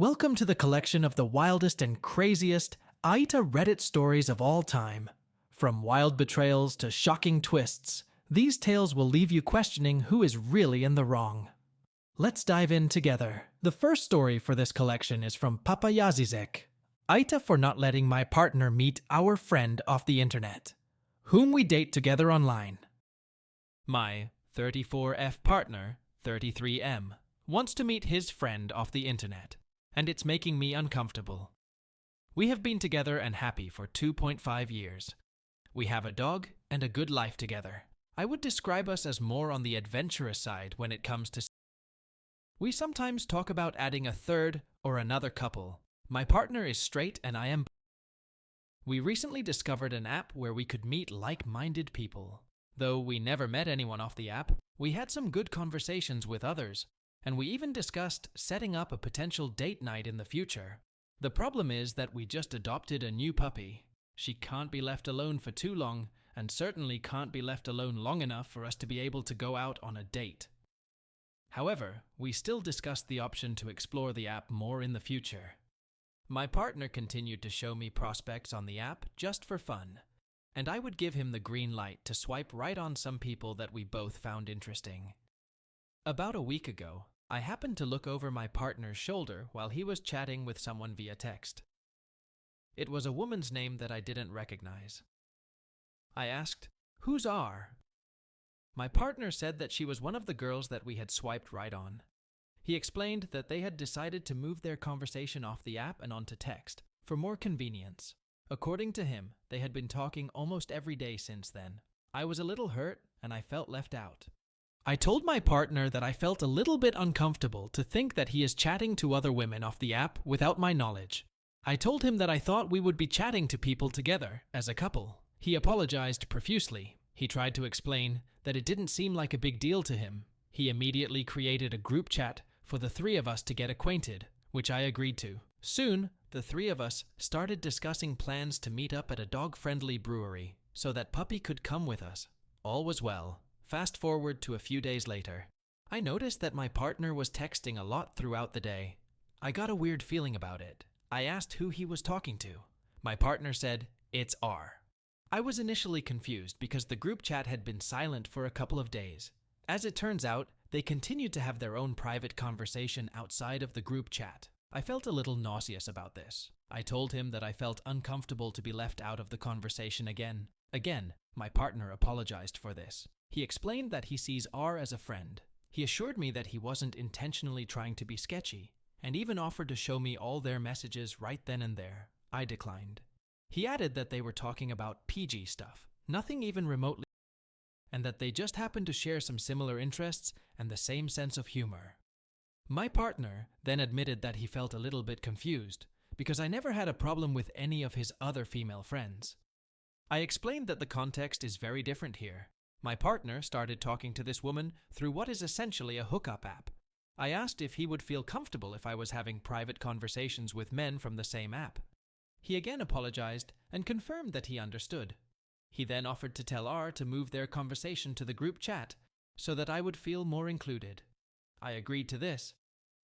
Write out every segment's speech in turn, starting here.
Welcome to the collection of the wildest and craziest AITA Reddit stories of all time. From wild betrayals to shocking twists, these tales will leave you questioning who is really in the wrong. Let's dive in together. The first story for this collection is from Papayazizek. AITA for not letting my partner meet our friend off the internet, whom we date together online. My 34F partner, 33M, wants to meet his friend off the internet, and it's making me uncomfortable. We have been together and happy for 2.5 years. We have a dog and a good life together. I would describe us as more on the adventurous side when it comes to. We sometimes talk about adding a third or another couple. My partner is straight and I am. We recently discovered an app where we could meet like-minded people. Though we never met anyone off the app, we had some good conversations with others, and we even discussed setting up a potential date night in the future. The problem is that we just adopted a new puppy. She can't be left alone for too long, and certainly can't be left alone long enough for us to be able to go out on a date. However, we still discussed the option to explore the app more in the future. My partner continued to show me prospects on the app just for fun, and I would give him the green light to swipe right on some people that we both found interesting. About a week ago, I happened to look over my partner's shoulder while he was chatting with someone via text. It was a woman's name that I didn't recognize. I asked, "Who's R?" My partner said that she was one of the girls that we had swiped right on. He explained that they had decided to move their conversation off the app and onto text for more convenience. According to him, they had been talking almost every day since then. I was a little hurt and I felt left out. I told my partner that I felt a little bit uncomfortable to think that he is chatting to other women off the app without my knowledge. I told him that I thought we would be chatting to people together as a couple. He apologized profusely. He tried to explain that it didn't seem like a big deal to him. He immediately created a group chat for the three of us to get acquainted, which I agreed to. Soon, the three of us started discussing plans to meet up at a dog-friendly brewery so that Puppy could come with us. All was well. Fast forward to a few days later. I noticed that my partner was texting a lot throughout the day. I got a weird feeling about it. I asked who he was talking to. My partner said, "It's R." I was initially confused because the group chat had been silent for a couple of days. As it turns out, they continued to have their own private conversation outside of the group chat. I felt a little nauseous about this. I told him that I felt uncomfortable to be left out of the conversation again. Again, my partner apologized for this. He explained that he sees R as a friend. He assured me that he wasn't intentionally trying to be sketchy, and even offered to show me all their messages right then and there. I declined. He added that they were talking about PG stuff, nothing even remotely, and that they just happened to share some similar interests and the same sense of humor. My partner then admitted that he felt a little bit confused because I never had a problem with any of his other female friends. I explained that the context is very different here. My partner started talking to this woman through what is essentially a hookup app. I asked if he would feel comfortable if I was having private conversations with men from the same app. He again apologized and confirmed that he understood. He then offered to tell R to move their conversation to the group chat so that I would feel more included. I agreed to this.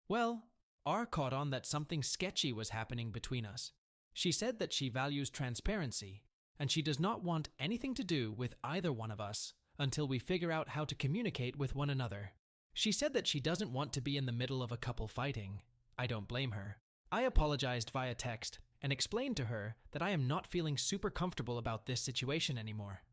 Well, R caught on that something sketchy was happening between us. She said that she values transparency and she does not want anything to do with either one of us until we figure out how to communicate with one another. She said that she doesn't want to be in the middle of a couple fighting. I don't blame her. I apologized via text and explained to her that I am not feeling super comfortable about this situation anymore.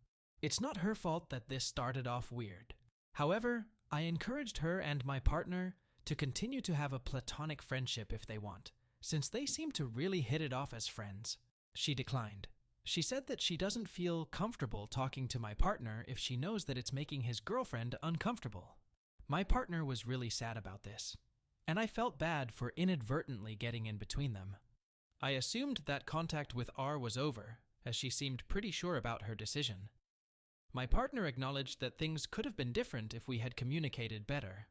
It's not her fault that this started off weird. However, I encouraged her and my partner to continue to have a platonic friendship if they want, since they seem to really hit it off as friends. She declined. She said that she doesn't feel comfortable talking to my partner if she knows that it's making his girlfriend uncomfortable. My partner was really sad about this, and I felt bad for inadvertently getting in between them. I assumed that contact with R was over, as she seemed pretty sure about her decision. My partner acknowledged that things could have been different if we had communicated better.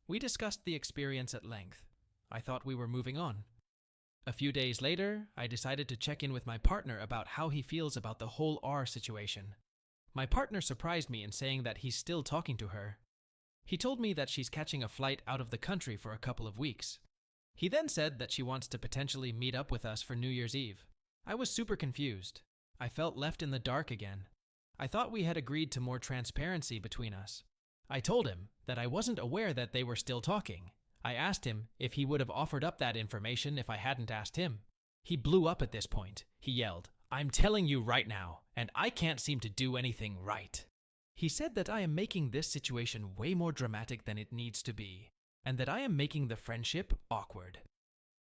We discussed the experience at length. I thought we were moving on. A few days later, I decided to check in with my partner about how he feels about the whole R situation. My partner surprised me in saying that he's still talking to her. He told me that she's catching a flight out of the country for a couple of weeks. He then said that she wants to potentially meet up with us for New Year's Eve. I was super confused. I felt left in the dark again. I thought we had agreed to more transparency between us. I told him that I wasn't aware that they were still talking. I asked him if he would have offered up that information if I hadn't asked him. He blew up at this point. He yelled, "I'm telling you right now, and I can't seem to do anything right." He said that I am making this situation way more dramatic than it needs to be, and that I am making the friendship awkward.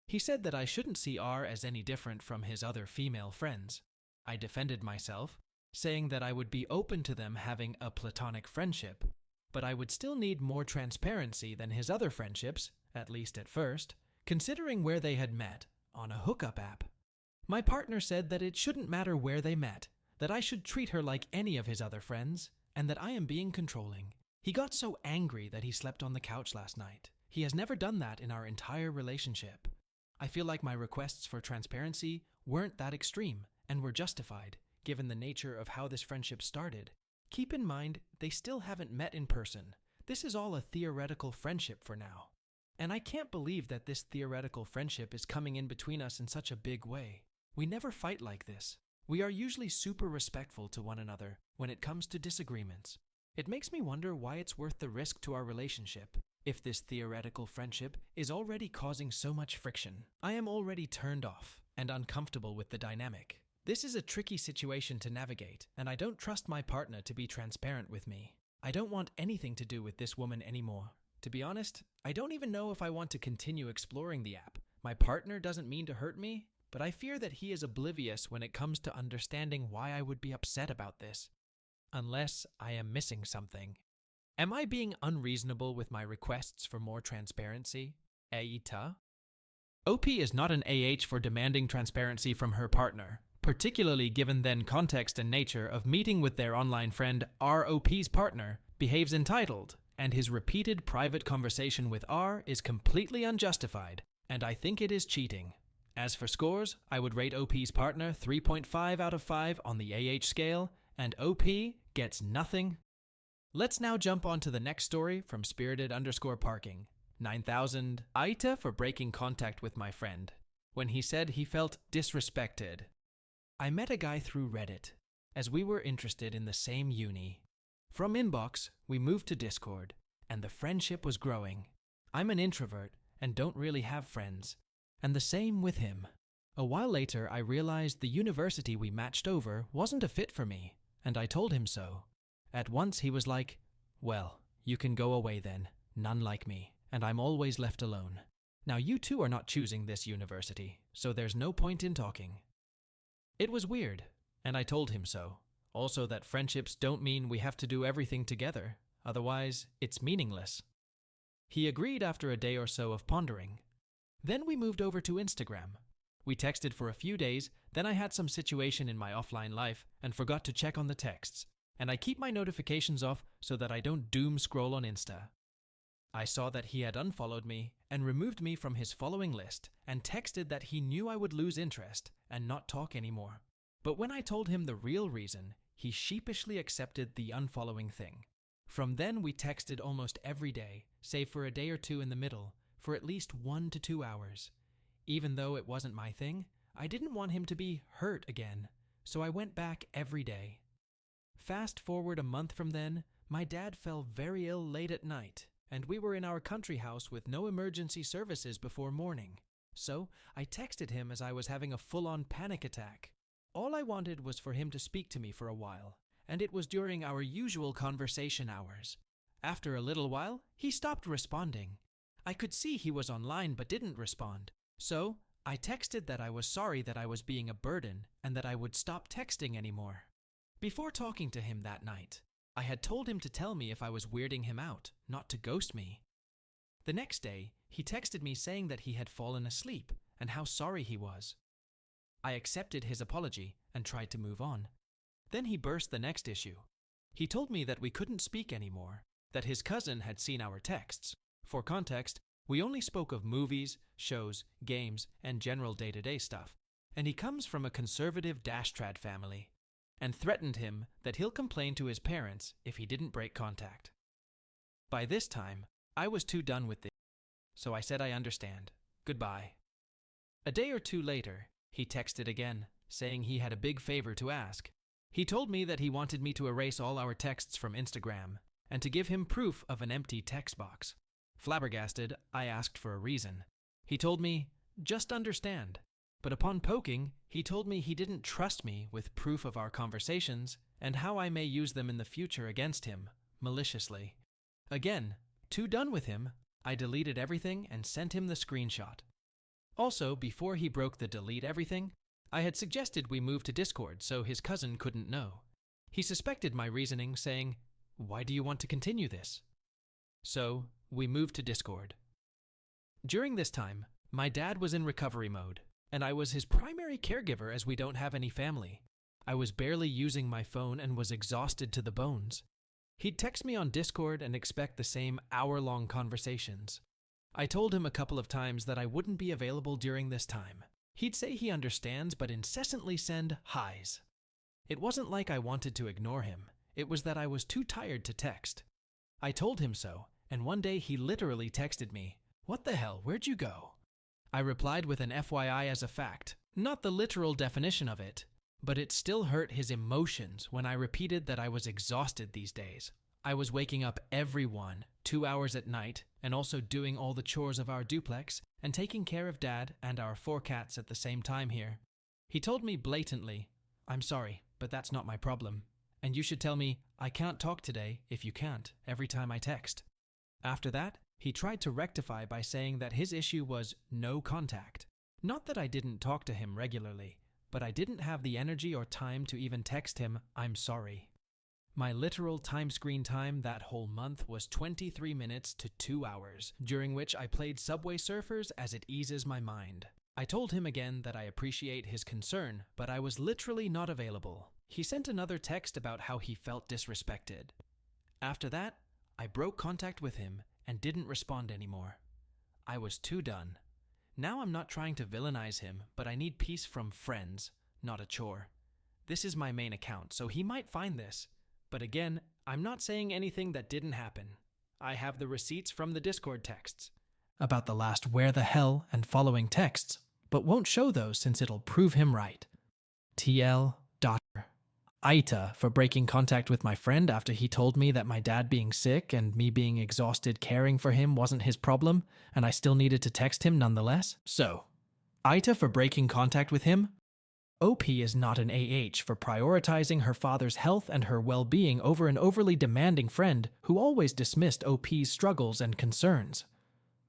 He said that I shouldn't see R as any different from his other female friends. I defended myself, saying that I would be open to them having a platonic friendship, but I would still need more transparency than his other friendships, at least at first, considering where they had met, on a hookup app. My partner said that it shouldn't matter where they met, that I should treat her like any of his other friends, and that I am being controlling. He got so angry that he slept on the couch last night. He has never done that in our entire relationship. I feel like my requests for transparency weren't that extreme and were justified, given the nature of how this friendship started. Keep in mind, they still haven't met in person. This is all a theoretical friendship for now. And I can't believe that this theoretical friendship is coming in between us in such a big way. We never fight like this. We are usually super respectful to one another when it comes to disagreements. It makes me wonder why it's worth the risk to our relationship if this theoretical friendship is already causing so much friction. I am already turned off and uncomfortable with the dynamic. This is a tricky situation to navigate, and I don't trust my partner to be transparent with me. I don't want anything to do with this woman anymore. To be honest, I don't even know if I want to continue exploring the app. My partner doesn't mean to hurt me, but I fear that he is oblivious when it comes to understanding why I would be upset about this. Unless I am missing something. Am I being unreasonable with my requests for more transparency? AITA? OP is not an AH for demanding transparency from her partner, particularly given then context and nature of meeting with their online friend ROP's partner behaves entitled, and his repeated private conversation with R is completely unjustified, and I think it is cheating. As for scores, I would rate OP's partner 3.5 out of 5 on the AH scale, and OP gets nothing. Let's now jump on to the next story from Spirited_Parking. 9,000 AITA for breaking contact with my friend, when he said he felt disrespected. I met a guy through Reddit, as we were interested in the same uni. From inbox, we moved to Discord, and the friendship was growing. I'm an introvert and don't really have friends, and the same with him. A while later, I realized the university we matched over wasn't a fit for me, and I told him so. At once he was like, "Well, you can go away then, none like me, and I'm always left alone. Now you two are not choosing this university, so there's no point in talking." It was weird, and I told him so. Also that friendships don't mean we have to do everything together, otherwise it's meaningless. He agreed after a day or so of pondering. Then we moved over to Instagram. We texted for a few days, then I had some situation in my offline life and forgot to check on the texts, and I keep my notifications off so that I don't doom scroll on Insta. I saw that he had unfollowed me and removed me from his following list and texted that he knew I would lose interest and not talk anymore. But when I told him the real reason, he sheepishly accepted the unfollowing thing. From then we texted almost every day, save for a day or two in the middle, for at least 1 to 2 hours. Even though it wasn't my thing, I didn't want him to be hurt again, so I went back every day. Fast forward a month from then, my dad fell very ill late at night, and we were in our country house with no emergency services before morning. So I texted him as I was having a full-on panic attack. All I wanted was for him to speak to me for a while, and it was during our usual conversation hours. After a little while, he stopped responding. I could see he was online but didn't respond. So I texted that I was sorry that I was being a burden and that I would stop texting anymore. Before talking to him that night, I had told him to tell me if I was weirding him out, not to ghost me. The next day, he texted me saying that he had fallen asleep and how sorry he was. I accepted his apology and tried to move on. Then he burst the next issue. He told me that we couldn't speak anymore, that his cousin had seen our texts. For context, we only spoke of movies, shows, games, and general day-to-day stuff, and he comes from a conservative trad family, and threatened him that he'll complain to his parents if he didn't break contact. By this time, I was too done with this, so I said I understand. Goodbye. A day or two later, he texted again, saying he had a big favor to ask. He told me that he wanted me to erase all our texts from Instagram and to give him proof of an empty text box. Flabbergasted, I asked for a reason. He told me, just understand. But upon poking, he told me he didn't trust me with proof of our conversations and how I may use them in the future against him, maliciously. Again, too done with him, I deleted everything and sent him the screenshot. Also, before he broke the delete everything, I had suggested we move to Discord so his cousin couldn't know. He suspected my reasoning, saying, "Why do you want to continue this?" So, we moved to Discord. During this time, my dad was in recovery mode, and I was his primary caregiver as we don't have any family. I was barely using my phone and was exhausted to the bones. He'd text me on Discord and expect the same hour-long conversations. I told him a couple of times that I wouldn't be available during this time. He'd say he understands but incessantly send highs. It wasn't like I wanted to ignore him. It was that I was too tired to text. I told him so, and one day he literally texted me, "What the hell, where'd you go?" I replied with an FYI as a fact, not the literal definition of it, but it still hurt his emotions when I repeated that I was exhausted these days. I was waking up every 2 hours at night and also doing all the chores of our duplex and taking care of Dad and our 4 cats at the same time here. He told me blatantly, "I'm sorry, but that's not my problem. And you should tell me, I can't talk today if you can't, every time I text." After that, he tried to rectify by saying that his issue was no contact. Not that I didn't talk to him regularly, but I didn't have the energy or time to even text him, "I'm sorry." My literal screen time that whole month was 23 minutes to 2 hours, during which I played Subway Surfers as it eases my mind. I told him again that I appreciate his concern, but I was literally not available. He sent another text about how he felt disrespected. After that, I broke contact with him and didn't respond anymore. I was too done. Now I'm not trying to villainize him, but I need peace from friends, not a chore. This is my main account, so he might find this. But again, I'm not saying anything that didn't happen. I have the receipts from the Discord texts about the last "where the hell" and following texts, but won't show those since it'll prove him right. TL. AITA for breaking contact with my friend after he told me that my dad being sick and me being exhausted caring for him wasn't his problem, and I still needed to text him nonetheless. So, AITA for breaking contact with him. OP is not an AH for prioritizing her father's health and her well-being over an overly demanding friend who always dismissed OP's struggles and concerns.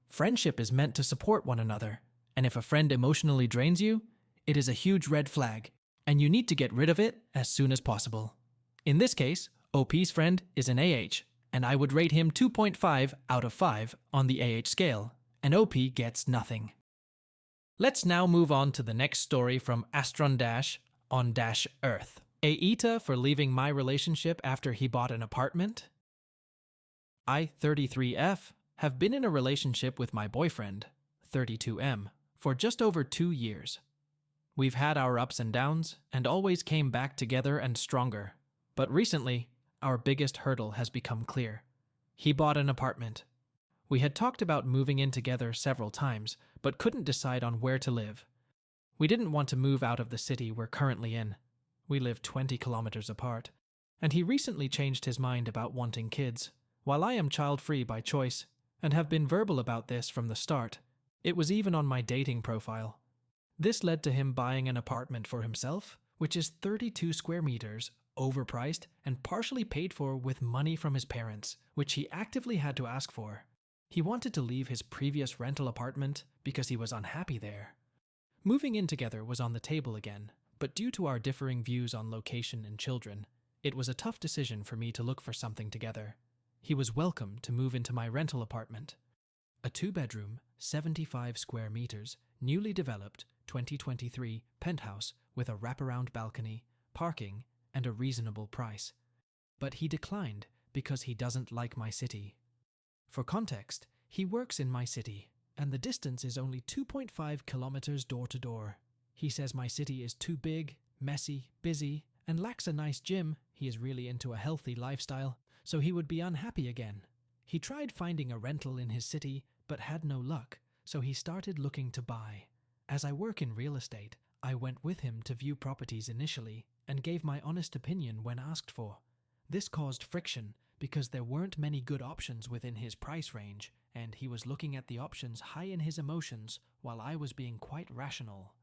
Friendship is meant to support one another, and if a friend emotionally drains you, it is a huge red flag, and you need to get rid of it as soon as possible. In this case, OP's friend is an AH, and I would rate him 2.5 out of 5 on the AH scale, and OP gets nothing. Let's now move on to the next story from Astron- on Earth. AITA for leaving my relationship after he bought an apartment. I, 33F, have been in a relationship with my boyfriend, 32M, for just over 2 years. We've had our ups and downs, and always came back together and stronger. But recently, our biggest hurdle has become clear. He bought an apartment. We had talked about moving in together several times, but couldn't decide on where to live. We didn't want to move out of the city we're currently in. We live 20 kilometers apart. And he recently changed his mind about wanting kids, while I am child-free by choice, and have been verbal about this from the start. It was even on my dating profile. This led to him buying an apartment for himself, which is 32 square meters, overpriced, and partially paid for with money from his parents, which he actively had to ask for. He wanted to leave his previous rental apartment because he was unhappy there. Moving in together was on the table again, but due to our differing views on location and children, it was a tough decision for me to look for something together. He was welcome to move into my rental apartment. A 2-bedroom, 75 square meters, newly developed 2023 penthouse with a wraparound balcony, parking, and a reasonable price. But he declined because he doesn't like my city. For context, he works in my city, and the distance is only 2.5 kilometers door to door. He says my city is too big, messy, busy, and lacks a nice gym. He is really into a healthy lifestyle, so he would be unhappy again. He tried finding a rental in his city, but had no luck, so he started looking to buy. As I work in real estate, I went with him to view properties initially and gave my honest opinion when asked for. This caused friction because there weren't many good options within his price range, and he was looking at the options high in his emotions while I was being quite rational.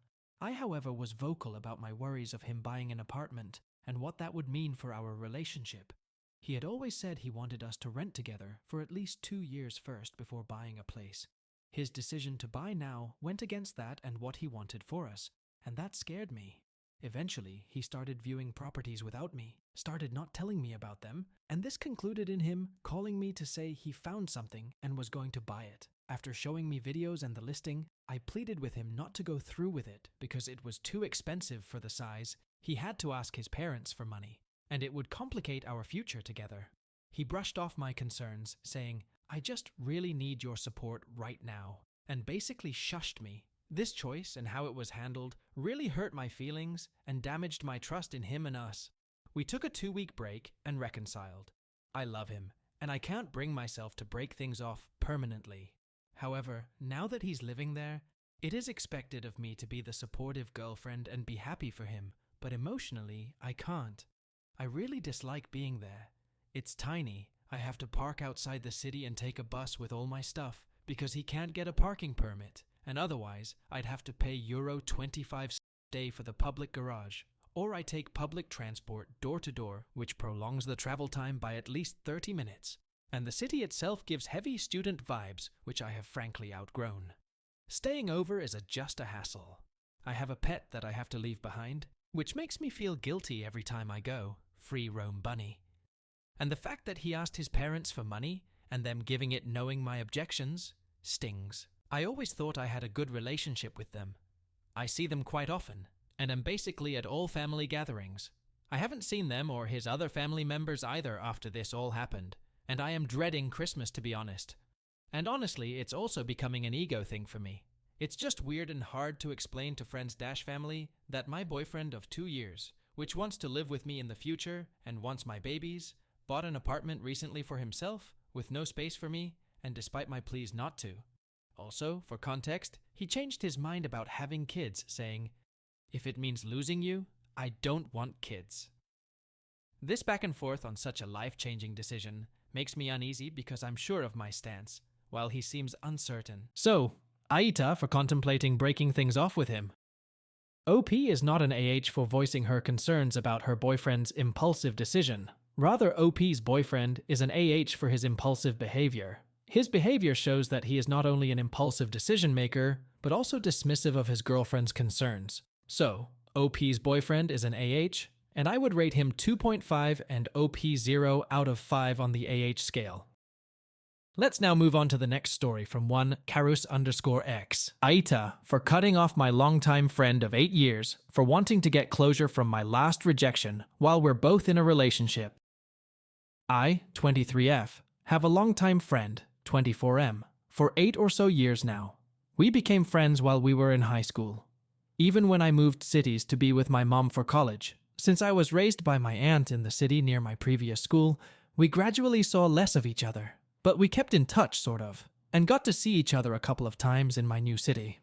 I, however, was vocal about my worries of him buying an apartment and what that would mean for our relationship. He had always said he wanted us to rent together for at least 2 years first before buying a place. His decision to buy now went against that and what he wanted for us, and that scared me. Eventually, he started viewing properties without me, started not telling me about them, and this concluded in him calling me to say he found something and was going to buy it. After showing me videos and the listing, I pleaded with him not to go through with it because it was too expensive for the size. He had to ask his parents for money, and it would complicate our future together. He brushed off my concerns, saying, "I just really need your support right now," and basically shushed me. This choice and how it was handled really hurt my feelings and damaged my trust in him and us. We took a 2-week break and reconciled. I love him, and I can't bring myself to break things off permanently. However, now that he's living there, it is expected of me to be the supportive girlfriend and be happy for him, but emotionally, I can't. I really dislike being there. It's tiny. I have to park outside the city and take a bus with all my stuff because he can't get a parking permit. And otherwise, I'd have to pay €25 a day for the public garage. Or I take public transport door to door, which prolongs the travel time by at least 30 minutes. And the city itself gives heavy student vibes, which I have frankly outgrown. Staying over is just a hassle. I have a pet that I have to leave behind, which makes me feel guilty every time I go, free roam bunny. And the fact that he asked his parents for money, and them giving it knowing my objections, stings. I always thought I had a good relationship with them. I see them quite often, and am basically at all family gatherings. I haven't seen them or his other family members either after this all happened, and I am dreading Christmas, to be honest. And honestly, it's also becoming an ego thing for me. It's just weird and hard to explain to friends-family that my boyfriend of 2 years, which wants to live with me in the future and wants my babies, bought an apartment recently for himself with no space for me, and despite my pleas not to. Also, for context, he changed his mind about having kids, saying, "If it means losing you, I don't want kids." This back and forth on such a life-changing decision makes me uneasy because I'm sure of my stance, while he seems uncertain. So, AITA for contemplating breaking things off with him. OP is not an AH for voicing her concerns about her boyfriend's impulsive decision. Rather, OP's boyfriend is an AH for his impulsive behavior. His behavior shows that he is not only an impulsive decision maker, but also dismissive of his girlfriend's concerns. So, OP's boyfriend is an AH, and I would rate him 2.5 and OP 0 out of 5 on the AH scale. Let's now move on to the next story from one Karus_X. AITA for cutting off my longtime friend of 8 years for wanting to get closure from my last rejection while we're both in a relationship. I, 23F, have a longtime friend, 24M, for 8 or so years now. We became friends while we were in high school. Even when I moved cities to be with my mom for college, since I was raised by my aunt in the city near my previous school, we gradually saw less of each other. But we kept in touch, sort of, and got to see each other a couple of times in my new city.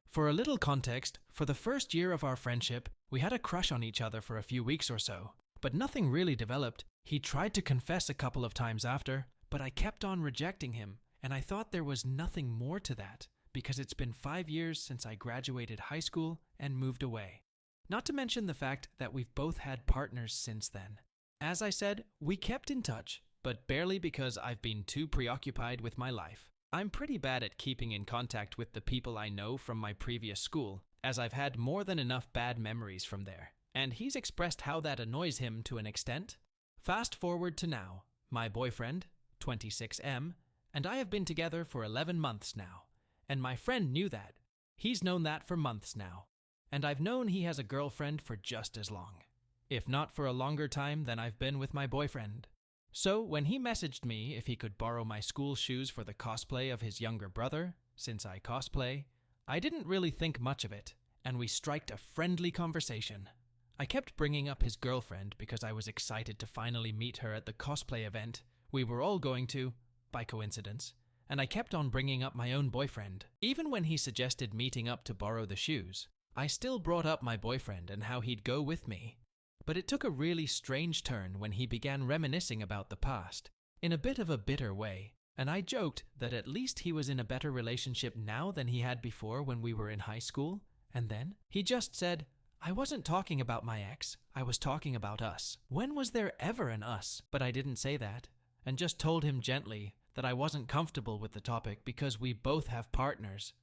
For a little context, for the first year of our friendship, we had a crush on each other for a few weeks or so, but nothing really developed. He tried to confess a couple of times after, but I kept on rejecting him, and I thought there was nothing more to that, because it's been 5 years since I graduated high school and moved away. Not to mention the fact that we've both had partners since then. As I said, we kept in touch, but barely because I've been too preoccupied with my life. I'm pretty bad at keeping in contact with the people I know from my previous school, as I've had more than enough bad memories from there, and he's expressed how that annoys him to an extent. Fast forward to now, my boyfriend, 26M, and I have been together for 11 months now, and my friend knew that. He's known that for months now, and I've known he has a girlfriend for just as long, if not for a longer time than I've been with my boyfriend. So, when he messaged me if he could borrow my school shoes for the cosplay of his younger brother, since I cosplay, I didn't really think much of it, and we striked a friendly conversation. I kept bringing up his girlfriend because I was excited to finally meet her at the cosplay event we were all going to, by coincidence, and I kept on bringing up my own boyfriend. Even when he suggested meeting up to borrow the shoes, I still brought up my boyfriend and how he'd go with me. But it took a really strange turn when he began reminiscing about the past, in a bit of a bitter way, and I joked that at least he was in a better relationship now than he had before when we were in high school, and then he just said, "I wasn't talking about my ex, I was talking about us. When was there ever an us?" But I didn't say that, and just told him gently that I wasn't comfortable with the topic because we both have partners.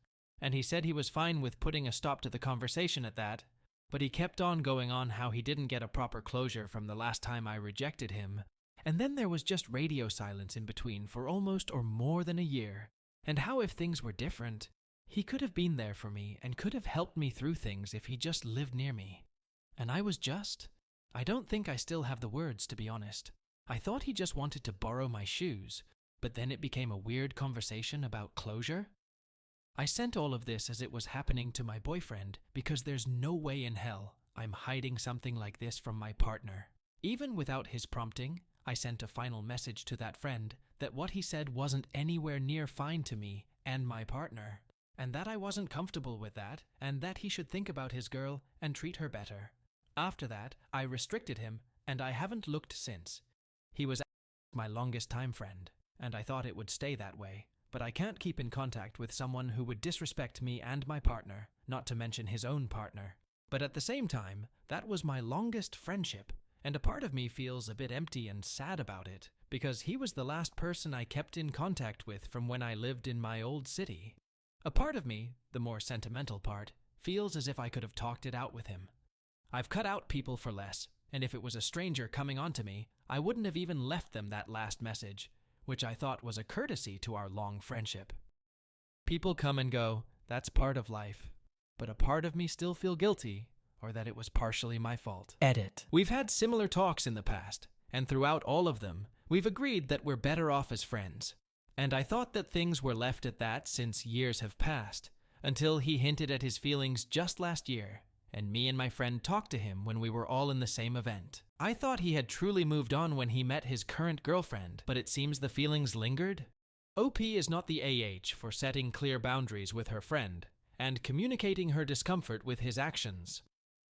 And he said he was fine with putting a stop to the conversation at that, but he kept on going on how he didn't get a proper closure from the last time I rejected him. And then there was just radio silence in between for almost or more than a year, and how if things were different, he could have been there for me and could have helped me through things if he just lived near me. And I don't think I still have the words, to be honest. I thought he just wanted to borrow my shoes, but then it became a weird conversation about closure. I sent all of this as it was happening to my boyfriend because there's no way in hell I'm hiding something like this from my partner. Even without his prompting, I sent a final message to that friend that what he said wasn't anywhere near fine to me and my partner, and that I wasn't comfortable with that, and that he should think about his girl and treat her better. After that, I restricted him, and I haven't looked since. He was my longest time friend, and I thought it would stay that way, but I can't keep in contact with someone who would disrespect me and my partner, not to mention his own partner. But at the same time, that was my longest friendship, and a part of me feels a bit empty and sad about it, because he was the last person I kept in contact with from when I lived in my old city. A part of me, the more sentimental part, feels as if I could have talked it out with him. I've cut out people for less, and if it was a stranger coming on to me, I wouldn't have even left them that last message, which I thought was a courtesy to our long friendship. People come and go, that's part of life, but a part of me still feel guilty, or that it was partially my fault. Edit. We've had similar talks in the past, and throughout all of them, we've agreed that we're better off as friends. And I thought that things were left at that since years have passed, until he hinted at his feelings just last year, and me and my friend talked to him when we were all in the same event. I thought he had truly moved on when he met his current girlfriend, but it seems the feelings lingered. OP is not the AH for setting clear boundaries with her friend, and communicating her discomfort with his actions.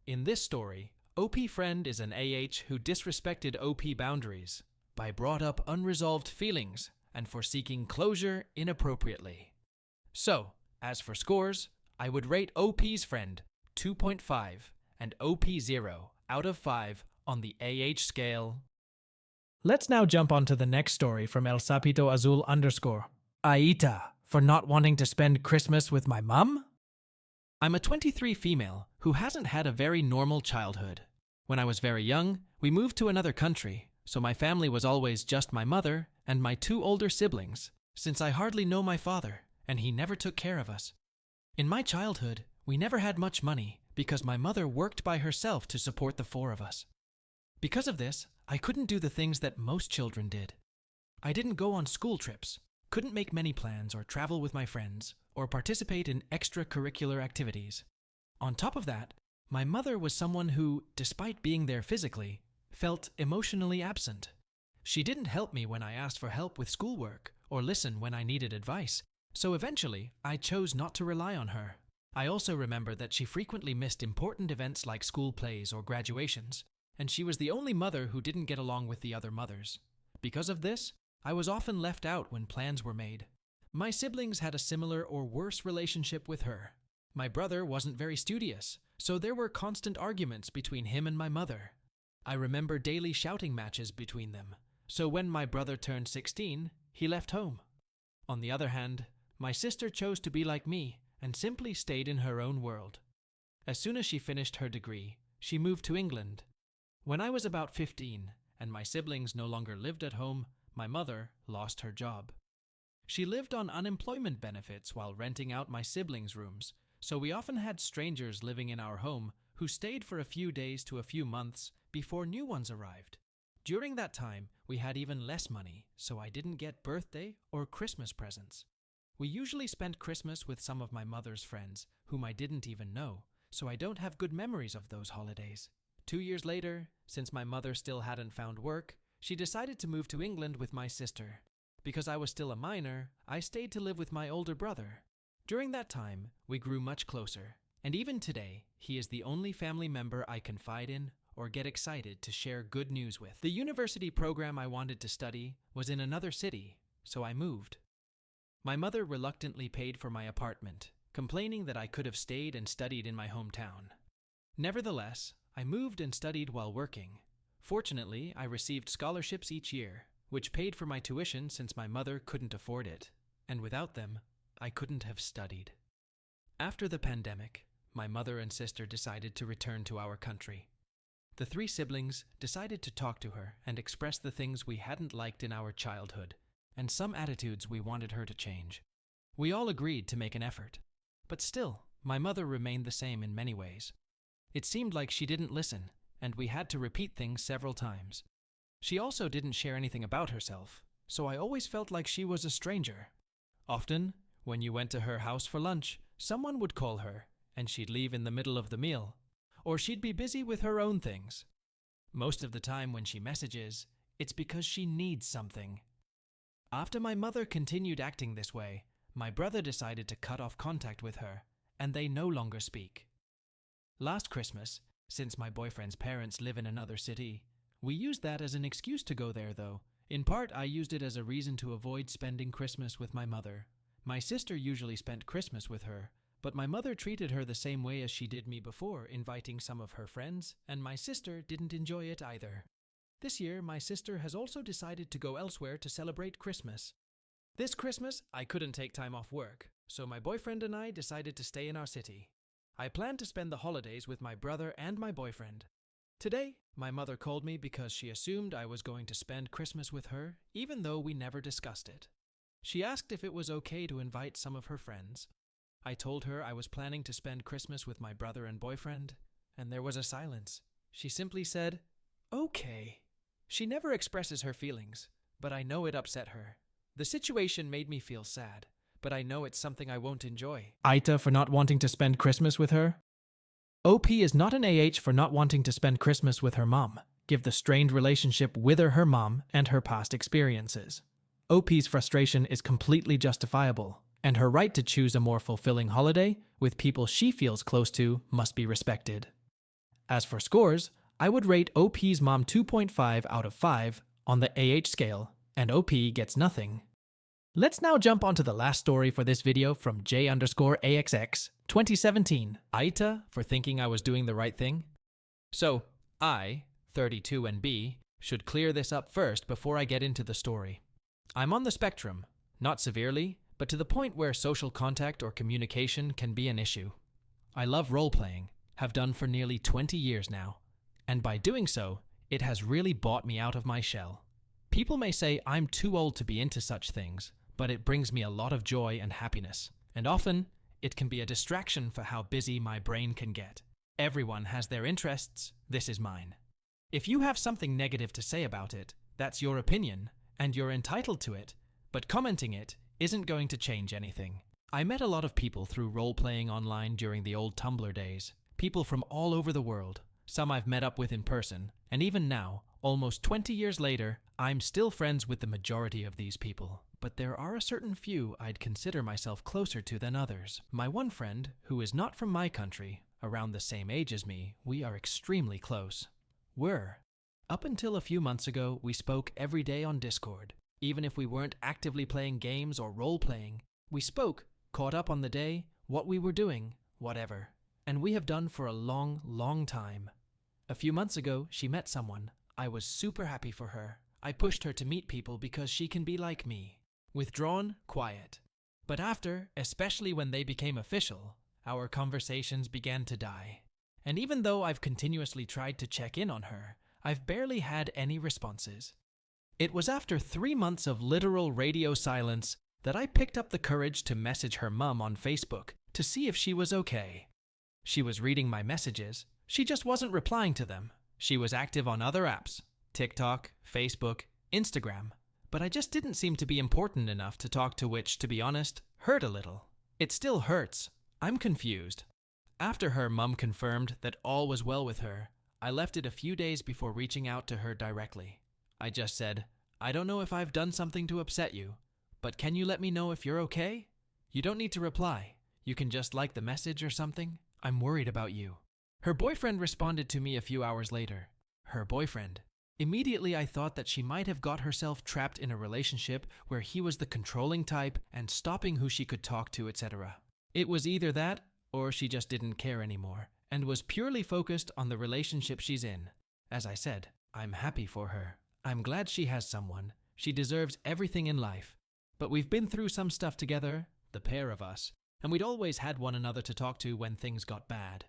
In this story, OP friend is an AH who disrespected OP boundaries by brought up unresolved feelings and for seeking closure inappropriately. So, as for scores, I would rate OP's friend 2.5 and OP 0 out of 5 on the AH scale. Let's now jump on to the next story from El Sapito Azul _ AITA for not wanting to spend Christmas with my mum? I'm a 23 female who hasn't had a very normal childhood. When I was very young, we moved to another country, so my family was always just my mother and my 2 older siblings, since I hardly know my father, and he never took care of us. In my childhood, we never had much money because my mother worked by herself to support the 4 of us. Because of this, I couldn't do the things that most children did. I didn't go on school trips, couldn't make many plans or travel with my friends, or participate in extracurricular activities. On top of that, my mother was someone who, despite being there physically, felt emotionally absent. She didn't help me when I asked for help with schoolwork or listen when I needed advice, so eventually I chose not to rely on her. I also remember that she frequently missed important events like school plays or graduations, and she was the only mother who didn't get along with the other mothers. Because of this, I was often left out when plans were made. My siblings had a similar or worse relationship with her. My brother wasn't very studious, so there were constant arguments between him and my mother. I remember daily shouting matches between them, so when my brother turned 16, he left home. On the other hand, my sister chose to be like me and simply stayed in her own world. As soon as she finished her degree, she moved to England. When I was about 15 and my siblings no longer lived at home, my mother lost her job. She lived on unemployment benefits while renting out my siblings' rooms, so we often had strangers living in our home who stayed for a few days to a few months before new ones arrived. During that time, we had even less money, so I didn't get birthday or Christmas presents. We usually spent Christmas with some of my mother's friends, whom I didn't even know, so I don't have good memories of those holidays. 2 years later, since my mother still hadn't found work, she decided to move to England with my sister. Because I was still a minor, I stayed to live with my older brother. During that time, we grew much closer, and even today, he is the only family member I confide in or get excited to share good news with. The university program I wanted to study was in another city, so I moved. My mother reluctantly paid for my apartment, complaining that I could have stayed and studied in my hometown. Nevertheless, I moved and studied while working. Fortunately, I received scholarships each year, which paid for my tuition since my mother couldn't afford it, and without them, I couldn't have studied. After the pandemic, my mother and sister decided to return to our country. The three siblings decided to talk to her and express the things we hadn't liked in our childhood, and some attitudes we wanted her to change. We all agreed to make an effort, but still, my mother remained the same in many ways. It seemed like she didn't listen, and we had to repeat things several times. She also didn't share anything about herself, so I always felt like she was a stranger. Often, when you went to her house for lunch, someone would call her, and she'd leave in the middle of the meal, or she'd be busy with her own things. Most of the time when she messages, it's because she needs something. After my mother continued acting this way, my brother decided to cut off contact with her, and they no longer speak. Last Christmas, since my boyfriend's parents live in another city, we used that as an excuse to go there though. In part, I used it as a reason to avoid spending Christmas with my mother. My sister usually spent Christmas with her, but my mother treated her the same way as she did me before, inviting some of her friends, and my sister didn't enjoy it either. This year, my sister has also decided to go elsewhere to celebrate Christmas. This Christmas, I couldn't take time off work, so my boyfriend and I decided to stay in our city. I planned to spend the holidays with my brother and my boyfriend. Today, my mother called me because she assumed I was going to spend Christmas with her, even though we never discussed it. She asked if it was okay to invite some of her friends. I told her I was planning to spend Christmas with my brother and boyfriend, and there was a silence. She simply said, "Okay." She never expresses her feelings, but I know it upset her. The situation made me feel sad, but I know it's something I won't enjoy. AITA for not wanting to spend Christmas with her? OP is not an AH for not wanting to spend Christmas with her mom, give the strained relationship with her mom and her past experiences. OP's frustration is completely justifiable, and her right to choose a more fulfilling holiday with people she feels close to must be respected. As for scores, I would rate OP's mom 2.5 out of 5 on the AH scale, and OP gets nothing. Let's now jump onto the last story for this video from J_AXX 2017. AITA for thinking I was doing the right thing? So, I, 32 and B, should clear this up first before I get into the story. I'm on the spectrum, not severely, but to the point where social contact or communication can be an issue. I love role-playing, have done for nearly 20 years now, and by doing so, it has really bought me out of my shell. People may say I'm too old to be into such things, but it brings me a lot of joy and happiness, and often, it can be a distraction for how busy my brain can get. Everyone has their interests, this is mine. If you have something negative to say about it, that's your opinion, and you're entitled to it, but commenting it isn't going to change anything. I met a lot of people through role-playing online during the old Tumblr days, people from all over the world, some I've met up with in person, and even now, almost 20 years later, I'm still friends with the majority of these people. But there are a certain few I'd consider myself closer to than others. My one friend, who is not from my country, around the same age as me, we are extremely close. Up until a few months ago, we spoke every day on Discord. Even if we weren't actively playing games or role-playing, we spoke, caught up on the day, what we were doing, whatever. And we have done for a long, long time. A few months ago, she met someone. I was super happy for her. I pushed her to meet people because she can be like me. Withdrawn, quiet. But after, especially when they became official, our conversations began to die. And even though I've continuously tried to check in on her, I've barely had any responses. It was after 3 months of literal radio silence that I picked up the courage to message her mum on Facebook to see if she was okay. She was reading my messages, she just wasn't replying to them. She was active on other apps, TikTok, Facebook, Instagram. But I just didn't seem to be important enough to talk to, which, to be honest, hurt a little. It still hurts. I'm confused. After her mum confirmed that all was well with her, I left it a few days before reaching out to her directly. I just said, I don't know if I've done something to upset you, but can you let me know if you're okay? You don't need to reply. You can just like the message or something. I'm worried about you." Her boyfriend responded to me a few hours later. Her boyfriend. Immediately, I thought that she might have got herself trapped in a relationship where he was the controlling type and stopping who she could talk to, etc. It was either that, or she just didn't care anymore and was purely focused on the relationship she's in. As I said, I'm happy for her. I'm glad she has someone. She deserves everything in life. But we've been through some stuff together, the pair of us, and we'd always had one another to talk to when things got bad.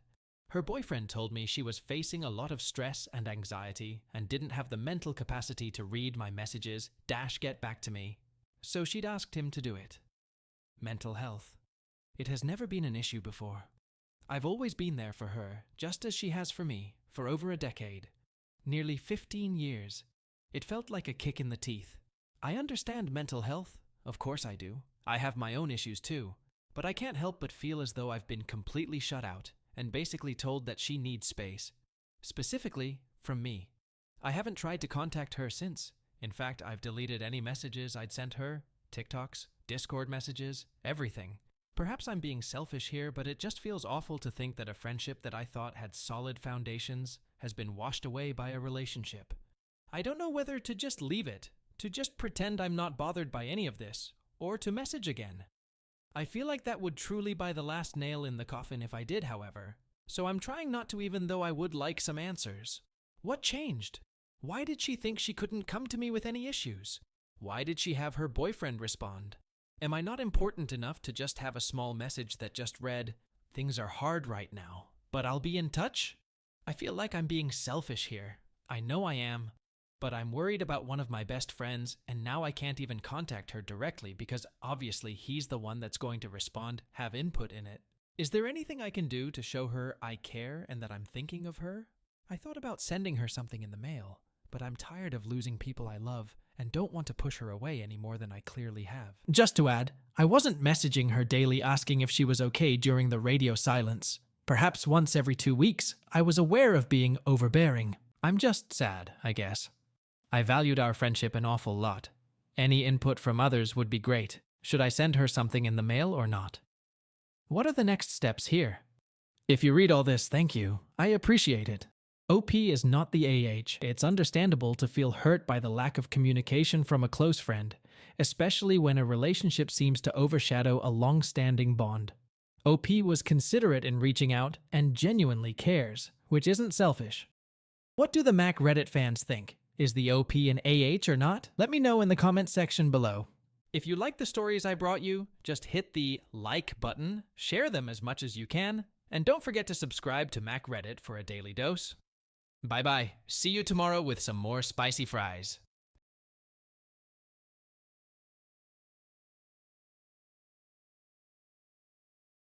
Her boyfriend told me she was facing a lot of stress and anxiety and didn't have the mental capacity to read my messages - get back to me. So she'd asked him to do it. Mental health. It has never been an issue before. I've always been there for her, just as she has for me, for over a decade. Nearly 15 years. It felt like a kick in the teeth. I understand mental health. Of course I do. I have my own issues too. But I can't help but feel as though I've been completely shut out and basically told that she needs space. Specifically, from me. I haven't tried to contact her since. In fact, I've deleted any messages I'd sent her, TikToks, Discord messages, everything. Perhaps I'm being selfish here, but it just feels awful to think that a friendship that I thought had solid foundations has been washed away by a relationship. I don't know whether to just leave it, to just pretend I'm not bothered by any of this, or to message again. I feel like that would truly be the last nail in the coffin if I did, however. So I'm trying not to, even though I would like some answers. What changed? Why did she think she couldn't come to me with any issues? Why did she have her boyfriend respond? Am I not important enough to just have a small message that just read, "Things are hard right now, but I'll be in touch"? I feel like I'm being selfish here. I know I am. But I'm worried about one of my best friends, and now I can't even contact her directly because obviously he's the one that's going to respond, have input in it. Is there anything I can do to show her I care and that I'm thinking of her? I thought about sending her something in the mail, but I'm tired of losing people I love and don't want to push her away any more than I clearly have. Just to add, I wasn't messaging her daily asking if she was okay during the radio silence. Perhaps once every 2 weeks, I was aware of being overbearing. I'm just sad, I guess. I valued our friendship an awful lot. Any input from others would be great. Should I send her something in the mail or not? What are the next steps here? If you read all this, thank you. I appreciate it. OP is not the AH. It's understandable to feel hurt by the lack of communication from a close friend, especially when a relationship seems to overshadow a long-standing bond. OP was considerate in reaching out and genuinely cares, which isn't selfish. What do the Mac Reddit fans think? Is the OP an AH or not? Let me know in the comment section below. If you like the stories I brought you, just hit the like button, share them as much as you can, and don't forget to subscribe to Mac Reddit for a daily dose. Bye-bye. See you tomorrow with some more spicy fries.